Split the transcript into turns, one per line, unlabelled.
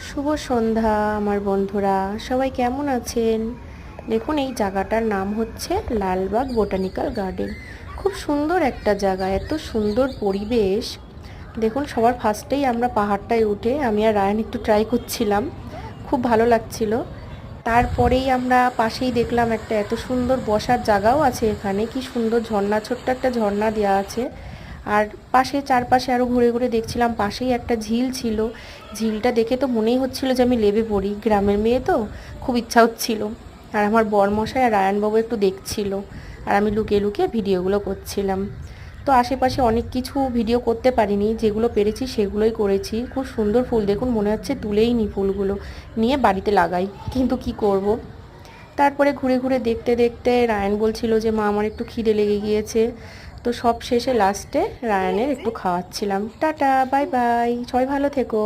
শুভ সন্ধ্যা আমার বন্ধুরা, সবাই কেমন আছেন? দেখুন, এই জায়গাটার নাম হচ্ছে লালবাগ বোটানিক্যাল গার্ডেন। খুব সুন্দর একটা জায়গা, এত সুন্দর পরিবেশ। দেখুন, সবার ফার্স্টেই আমরা পাহাড়টায় উঠে আমি আর রায়ান একটু ট্রাই করছিলাম, খুব ভালো লাগছিল। তারপরেই আমরা পাশেই দেখলাম একটা এত সুন্দর বসার জায়গাও আছে এখানে, কি সুন্দর ঝর্ণা, ছোট্ট একটা ঝর্ণা দেওয়া আছে। আর পাশে চারপাশে আরও ঘুরে ঘুরে দেখছিলাম, পাশেই একটা ঝিল ছিল। ঝিলটা দেখে তো মনেই হচ্ছিল যে আমি নেমে পড়ি, গ্রামের মেয়ে তো খুব ইচ্ছা হচ্ছিল। আর আমার বরমশাই আর রায়ানবাবু একটু দেখছিল, আর আমি লুকিয়ে লুকিয়ে ভিডিওগুলো করছিলাম। তো আশেপাশে অনেক কিছু ভিডিও করতে পারিনি, যেগুলো পেরেছি সেগুলোই করেছি। খুব সুন্দর ফুল, দেখুন মনে হচ্ছে তুলেই নি ফুলগুলো, নিয়ে বাড়িতে লাগাই, কিন্তু কি করব। তারপরে ঘুরে ঘুরে দেখতে দেখতে রায়ান বলছিল যে মা আমার একটু খিদে লেগে গিয়েছে। তো সব শেষে লাস্টে রায়ানের একটু খাওয়াচ্ছিলাম। টাটা, বাই বাই, সবাই ভালো থেকো।